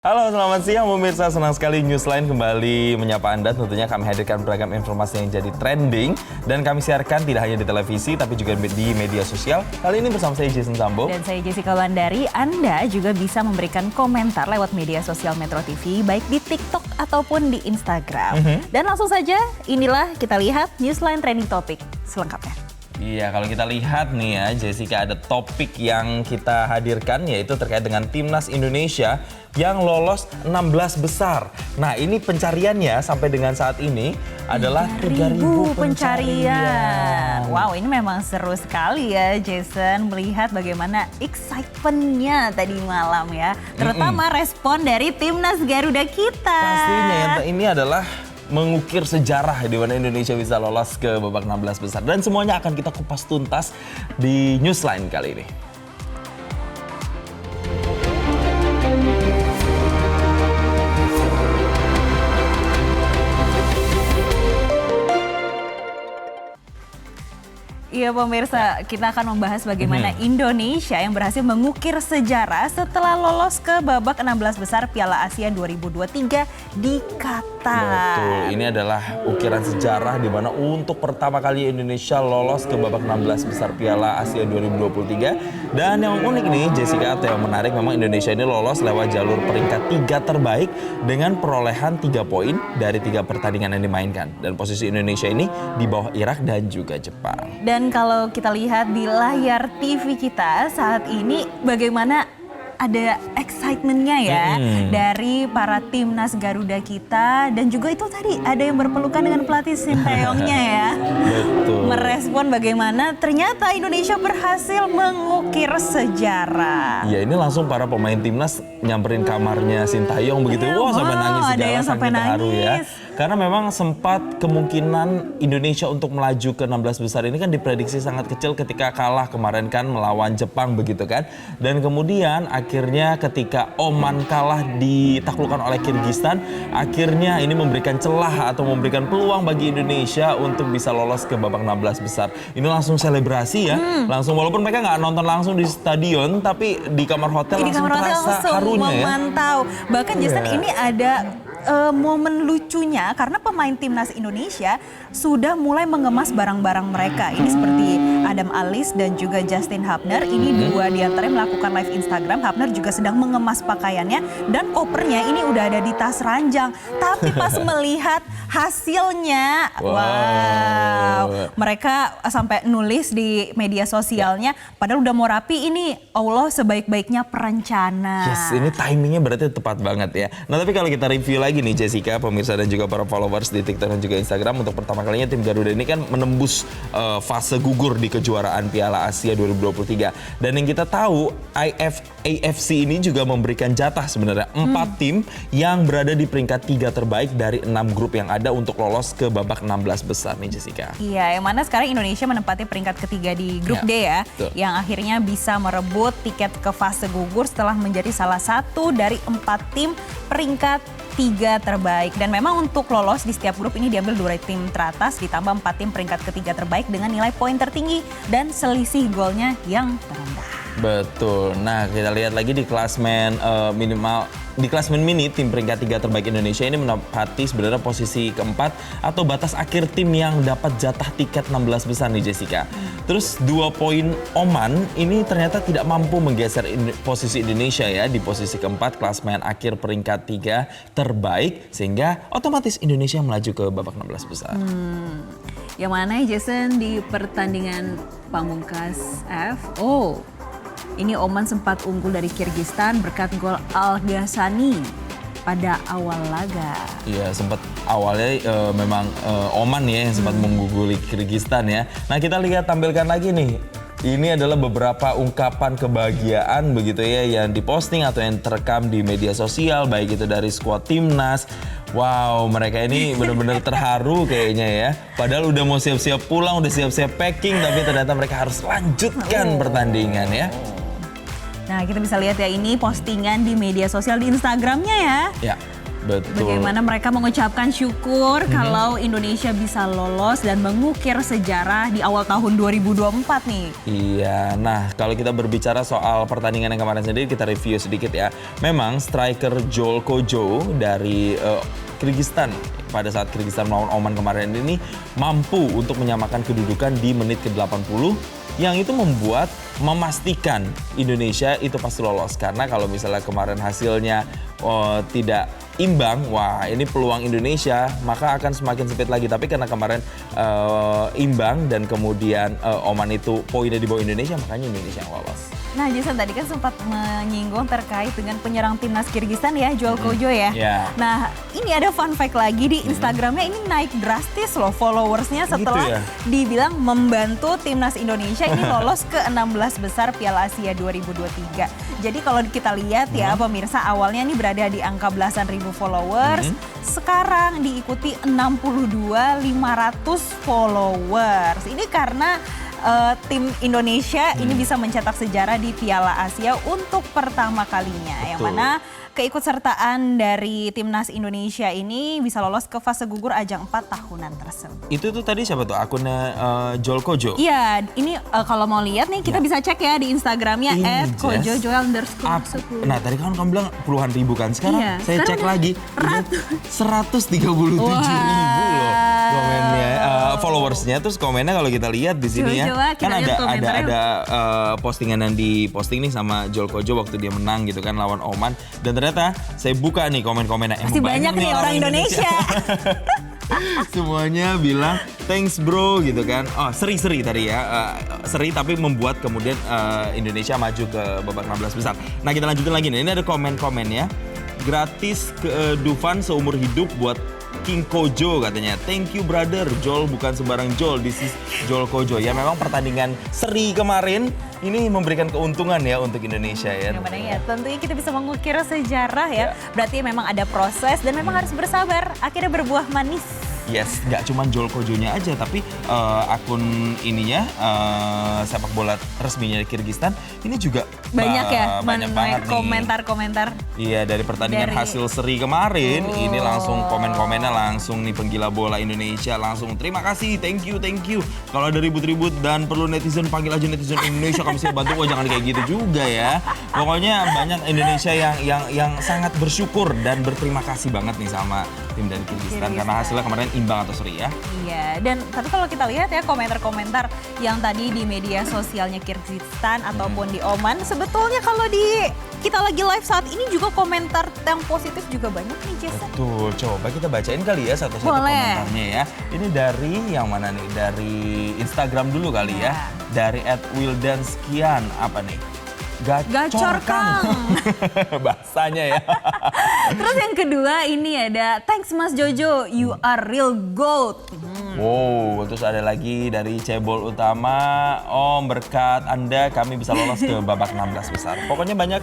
Halo, selamat siang pemirsa. Senang sekali Newsline kembali menyapa Anda. Tentunya kami hadirkan beragam informasi yang jadi trending dan kami siarkan tidak hanya di televisi tapi juga di media sosial. Kali ini bersama saya Jason Sambo dan saya Jessica Wandari. Anda juga bisa memberikan komentar lewat media sosial Metro TV baik di TikTok ataupun di Instagram. Dan langsung saja inilah kita lihat Newsline Trending Topic selengkapnya. Iya, kalau kita lihat nih ya, Jessica, ada topik yang kita hadirkan yaitu terkait dengan Timnas Indonesia yang lolos 16 besar. Nah, ini pencariannya sampai dengan saat ini adalah 3.000 pencarian. Wow, ini memang seru sekali ya Jason melihat bagaimana excitement-nya tadi malam ya. Terutama respon dari Timnas Garuda kita. Pastinya yang ini adalah mengukir sejarah di mana Indonesia bisa lolos ke babak 16 besar. Dan semuanya akan kita kupas tuntas di Newsline kali ini. Iya pemirsa, kita akan membahas bagaimana Indonesia yang berhasil mengukir sejarah setelah lolos ke babak 16 besar Piala Asia 2023 di Qatar. Betul, ini adalah ukiran sejarah di mana untuk pertama kali Indonesia lolos ke babak 16 besar Piala Asia 2023. Dan yang unik nih Jessica, atau yang menarik, memang Indonesia ini lolos lewat jalur peringkat 3 terbaik dengan perolehan 3 poin dari 3 pertandingan yang dimainkan. Dan posisi Indonesia ini di bawah Irak dan juga Jepang. Dan kalau kita lihat di layar TV kita saat ini bagaimana ada excitement-nya ya dari para Timnas Garuda kita. Dan juga itu tadi ada yang berpelukan dengan pelatih Sinteyongnya ya. Betul. Merespon bagaimana ternyata Indonesia berhasil mengukir sejarah. Ya, ini langsung para pemain Timnas nyamperin kamarnya Sinteyong begitu. Wah, sampai nangis segala, saking terharu ya. Karena memang sempat kemungkinan Indonesia untuk melaju ke 16 besar ini kan diprediksi sangat kecil ketika kalah kemarin kan melawan Jepang begitu kan. Dan kemudian akhirnya ketika Oman kalah ditaklukkan oleh Kirgistan, akhirnya ini memberikan celah atau memberikan peluang bagi Indonesia untuk bisa lolos ke babak 16 besar. Ini langsung selebrasi ya. Langsung, walaupun mereka nggak nonton langsung di stadion, tapi di kamar hotel langsung terasa harunya ya. Memantau. Bahkan Jason ini ada momen lucunya karena pemain Timnas Indonesia sudah mulai mengemas barang-barang mereka. Ini seperti Adam Alis dan juga Justin Hubner. Ini dua di antaranya melakukan live Instagram. Hubner juga sedang mengemas pakaiannya dan kopernya ini udah ada di tas ranjang. Tapi pas melihat hasilnya, wow, mereka sampai nulis di media sosialnya, padahal udah mau rapi, ini Allah sebaik-baiknya perencana. Yes, ini timingnya berarti tepat banget ya. Nah, tapi kalau kita review lagi nih Jessica, pemirsa dan juga para followers di TikTok dan juga Instagram, untuk pertama kalinya tim Garuda ini kan menembus fase gugur di kejuaraan Piala Asia 2023. Dan yang kita tahu AFC ini juga memberikan jatah sebenarnya 4 tim yang berada di peringkat 3 terbaik dari 6 grup yang ada untuk lolos ke babak 16 besar nih Jessica. Iya, yang mana sekarang Indonesia menempati peringkat ketiga di grup D ya, yang akhirnya bisa merebut tiket ke fase gugur setelah menjadi salah satu dari 4 tim peringkat 3 terbaik. Dan memang untuk lolos di setiap grup ini diambil 2 tim teratas ditambah 4 tim peringkat ketiga terbaik dengan nilai poin tertinggi dan selisih golnya yang terendah. Betul. Nah, kita lihat lagi di klasmen mini, tim peringkat 3 terbaik Indonesia ini menempati sebenarnya posisi keempat atau batas akhir tim yang dapat jatah tiket 16 besar nih Jessica. Terus 2 poin Oman ini ternyata tidak mampu menggeser posisi Indonesia ya di posisi keempat klasmen akhir peringkat 3 terbaik, sehingga otomatis Indonesia melaju ke babak 16 besar. Yang mana Jason di pertandingan pamungkas F, ini Oman sempat unggul dari Kirgistan berkat gol Al-Ghassani pada awal laga. Iya, sempat awalnya memang Oman ya yang sempat mengguguli Kirgistan ya. Nah, kita lihat, tampilkan lagi nih. Ini adalah beberapa ungkapan kebahagiaan begitu ya yang diposting atau yang terekam di media sosial, baik itu dari skuad Timnas. Wow, mereka ini benar-benar terharu kayaknya ya. Padahal udah mau siap-siap pulang, udah siap-siap packing, tapi ternyata mereka harus lanjutkan pertandingan ya. Nah, kita bisa lihat ya, ini postingan di media sosial di Instagramnya ya. Betul. Bagaimana mereka mengucapkan syukur kalau Indonesia bisa lolos dan mengukir sejarah di awal tahun 2024 nih. Iya, nah kalau kita berbicara soal pertandingan yang kemarin sendiri, kita review sedikit ya. Memang striker Joel Kojo dari Kyrgyzstan pada saat Kyrgyzstan melawan Oman kemarin ini mampu untuk menyamakan kedudukan di menit ke-80 yang itu memastikan Indonesia itu pasti lolos. Karena kalau misalnya kemarin hasilnya tidak imbang, wah ini peluang Indonesia maka akan semakin sempit lagi. Tapi karena kemarin imbang dan kemudian Oman itu poinnya di bawah Indonesia, makanya Indonesia yang lolos. Nah, Jason tadi kan sempat menyinggung terkait dengan penyerang timnas Kyrgyzstan ya, Joel Kojo ya. Yeah. Nah, ini ada fun fact lagi di Instagramnya, ini naik drastis loh followersnya setelah dibilang membantu timnas Indonesia ini lolos ke 16 besar Piala Asia 2023. Jadi kalau kita lihat ya pemirsa, awalnya ini berada di angka belasan ribu followers, sekarang diikuti 62.500 followers. Ini karena tim Indonesia ini bisa mencetak sejarah di Piala Asia untuk pertama kalinya. Betul. Yang mana keikutsertaan dari timnas Indonesia ini bisa lolos ke fase gugur ajang 4 tahunan tersebut. Itu tuh tadi siapa tuh akunnya Joel Kojo? Iya, ini kalau mau lihat nih kita bisa cek ya di Instagramnya @kojojoel_10. Nah tadi kan kamu bilang puluhan ribu kan, sekarang saya cek lagi 137.000 loh komennya, followersnya. Terus komennya kalau kita lihat di sini ya, kan ada postingan yang diposting nih sama Joel Kojo waktu dia menang gitu kan lawan Oman. Dan ternyata saya buka nih komen-komennya. Masih banyak nih orang Indonesia. Semuanya bilang thanks bro gitu kan. Oh seri tadi ya, seri tapi membuat kemudian Indonesia maju ke babak 16 besar. Nah kita lanjutin lagi nih, ini ada komen-komennya. Gratis ke Dufan seumur hidup buat King Kojo katanya. Thank you brother, Joel bukan sembarang Joel, this is Joel Kojo. Ya memang pertandingan seri kemarin ini memberikan keuntungan ya untuk Indonesia ya. Yang mana ya, tentunya kita bisa mengukir sejarah ya. Berarti memang ada proses dan memang harus bersabar, akhirnya berbuah manis. Yes, nggak cuma Joel Kojonya aja, tapi akun ininya sepak bola resminya Kyrgyzstan ini juga banyak ya, banyak banget komentar-komentar. Iya, dari pertandingan hasil seri kemarin ini langsung komen-komennya langsung nih penggila bola Indonesia langsung terima kasih, thank you. Kalau ada ribut-ribut dan perlu netizen panggil aja netizen Indonesia kami siap bantu. Oh jangan kayak gitu juga ya. Pokoknya banyak Indonesia yang sangat bersyukur dan berterima kasih banget nih sama tim dari Kyrgyzstan karena hasilnya kemarin imbang atau seri ya. Iya, dan tapi kalau kita lihat ya komentar-komentar yang tadi di media sosialnya Kyrgyzstan ataupun di Oman, sebetulnya kalau kita lagi live saat ini juga komentar yang positif juga banyak nih Jason. Betul, coba kita bacain kali ya satu-satu komentarnya ya. Ini dari yang mana nih? Dari Instagram dulu kali ya. Dari @wildanskian apa nih? Gacor Kang. Bahasanya ya. Terus yang kedua ini ada thanks Mas Jojo, you are real gold. Wow, terus ada lagi dari Cebol Utama, Om berkat Anda kami bisa lolos ke babak 16 besar. Pokoknya banyak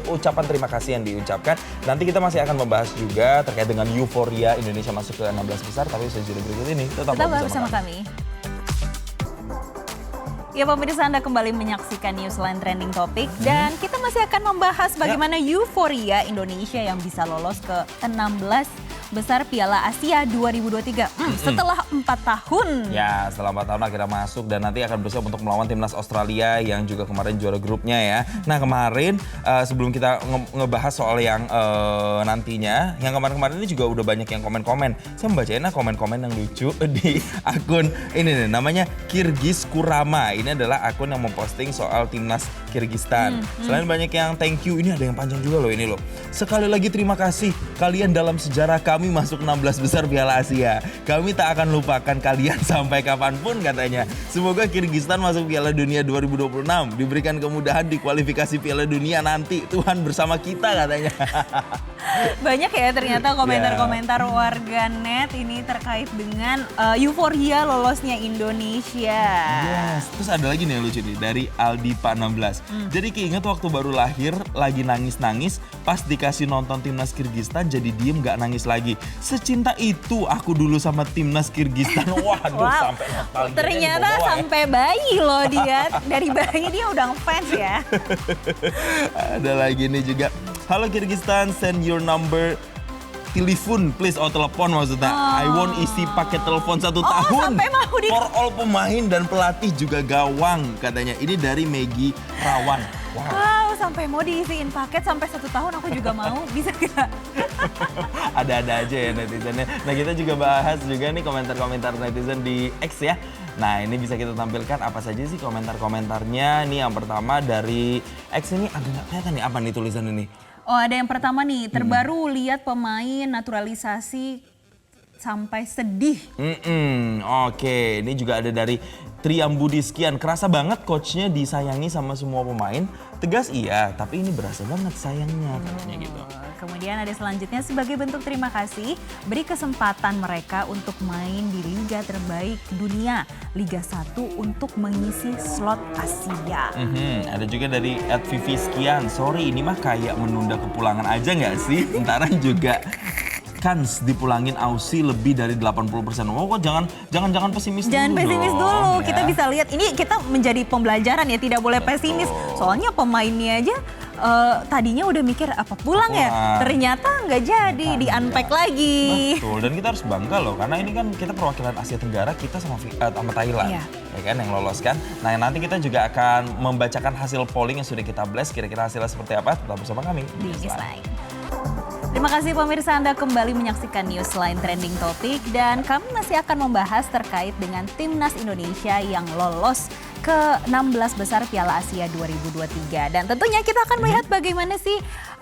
ucapan terima kasih yang diucapkan. Nanti kita masih akan membahas juga terkait dengan euforia Indonesia masuk ke 16 besar, tapi sejauh berikut ini tetap bersama kami. Ya pemirsa, Anda kembali menyaksikan Newsline Trending Topic dan kita masih akan membahas bagaimana euforia Indonesia yang bisa lolos ke 16 besar Piala Asia 2023 setelah 4 tahun. Ya, setelah 4 tahun akhirnya masuk dan nanti akan bersiap untuk melawan timnas Australia yang juga kemarin juara grupnya ya. Nah kemarin sebelum kita ngebahas soal yang nantinya, yang kemarin-kemarin ini juga udah banyak yang komen-komen. Saya membacain komen-komen yang lucu di akun ini nih, namanya Kyrgyz Kurama. Ini adalah akun yang memposting soal timnas Kyrgyzstan. Selain banyak yang thank you, ini ada yang panjang juga loh ini loh. Sekali lagi terima kasih, kalian dalam sejarah kami masuk 16 besar Piala Asia. Kami tak akan lupakan kalian sampai kapanpun katanya. Semoga Kyrgyzstan masuk Piala Dunia 2026. Diberikan kemudahan di kualifikasi Piala Dunia nanti. Tuhan bersama kita katanya. Banyak ya ternyata komentar-komentar warganet ini terkait dengan euforia lolosnya Indonesia. Yes, terus ada lagi nih yang lucu nih dari Aldi Pak 16. Jadi keinget waktu baru lahir lagi nangis-nangis, pas dikasih nonton timnas Kyrgyzstan jadi diem gak nangis lagi. Secinta itu aku dulu sama timnas Kyrgyzstan. Waduh, sampai nostalgia. Ternyata sampai bayi loh dia. Dari bayi dia udah ngefans ya. Ada lagi nih juga. Halo Kyrgyzstan, send your number telepon please, telepon maksudnya. I want isi paket telepon 1 tahun. Sampai mau For all pemain dan pelatih juga gawang katanya. Ini dari Maggie Rawan. Wow, sampai mau diisiin paket sampai 1 tahun aku juga mau. Bisa gak? Ada-ada aja ya netizennya. Nah, kita juga bahas juga nih komentar-komentar netizen di X ya. Nah, ini bisa kita tampilkan apa saja sih komentar-komentarnya. Nih yang pertama dari X ini ada nggak kelihatan nih apa nih tulisan ini? Oh, ada yang pertama nih, terbaru lihat pemain naturalisasi sampai sedih. Oke, ini juga ada dari Triambudi sekian. Kerasa banget coachnya disayangi sama semua pemain. Tegas iya, tapi ini berasa banget sayangnya katanya gitu. Kemudian ada selanjutnya, sebagai bentuk terima kasih, beri kesempatan mereka untuk main di liga terbaik dunia, Liga 1 untuk mengisi slot Asia. Ada juga dari @vivi sekian. Sorry, ini mah kayak menunda kepulangan aja nggak sih? Ntaran juga Kans dipulangin Aussie lebih dari 80%. Oh, kok jangan pesimis Jangan dulu pesimis dong, dulu, ya. kita bisa lihat ini, kita menjadi pembelajaran ya, tidak boleh pesimis. Soalnya pemainnya aja tadinya udah mikir apa pulang ya, ternyata nggak jadi, di-unpack lagi. Betul, dan kita harus bangga loh, karena ini kan kita perwakilan Asia Tenggara, kita sama Thailand, Iya. ya kan, yang lolos kan. Nah, nanti kita juga akan membacakan hasil polling yang sudah kita blast, kira-kira hasilnya seperti apa, tetap bersama kami Di Newsline. Terima kasih pemirsa, Anda kembali menyaksikan Newsline Trending Topic, dan kami masih akan membahas terkait dengan Timnas Indonesia yang lolos ke 16 besar Piala Asia 2023. Dan tentunya kita akan melihat bagaimana sih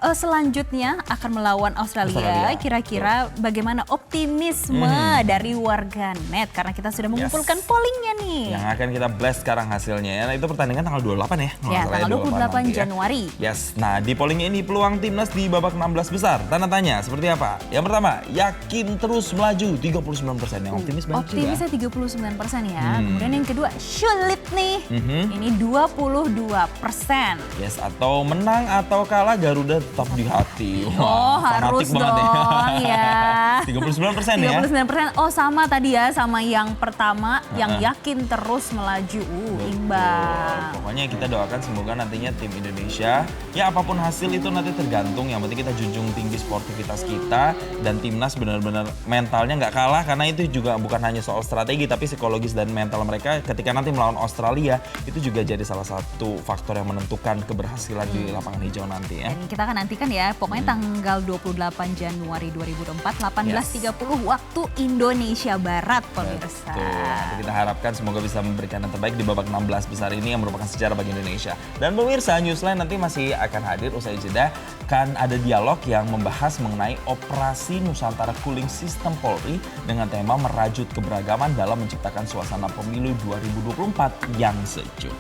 selanjutnya akan melawan Australia. Kira-kira bagaimana optimisme dari warganet, karena kita sudah mengumpulkan pollingnya nih. Yang akan kita blast sekarang hasilnya. Nah, itu pertandingan tanggal 28 ya? Ya, tanggal 28 nanti Januari. Ya. Yes, nah di pollingnya ini peluang Timnas di babak 16 besar. Tanda tanya seperti apa? Yang pertama, yakin terus melaju 39%. Yang optimis banyak juga. Optimisnya 39% ya. Kemudian yang kedua, sulit nih. Ini 22%. Yes, atau menang atau kalah Garuda tetap di hati. Harus fanatik banget dong ya. 39% ya? 39%. Oh, sama tadi ya, sama yang pertama, yang yakin terus melaju. Imbang. Pokoknya kita doakan semoga nantinya tim Indonesia, ya apapun hasil itu nanti tergantung. Yang penting kita junjung tinggi sportivitas kita, dan timnas benar-benar mentalnya nggak kalah, karena itu juga bukan hanya soal strategi tapi psikologis dan mental mereka ketika nanti melawan Australia itu juga jadi salah satu faktor yang menentukan keberhasilan di lapangan hijau nanti ya. Dan kita akan nantikan ya, pokoknya tanggal 28 Januari 2024, 18.30 waktu Indonesia Barat, pemirsa. Betul. Nanti kita harapkan semoga bisa memberikan yang terbaik di babak 16 besar ini yang merupakan sejarah bagi Indonesia. Dan pemirsa, Newsline nanti masih akan hadir usai jeda. Kan ada dialog yang membahas mengenai operasi Nusantara Cooling System Polri dengan tema merajut keberagaman dalam menciptakan suasana pemilu 2024 yang sejuk.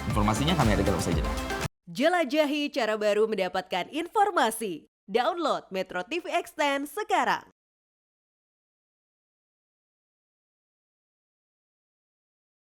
Informasinya kami hadirkan usai jeda. Jelajahi cara baru mendapatkan informasi. Download Metro TV Extend sekarang.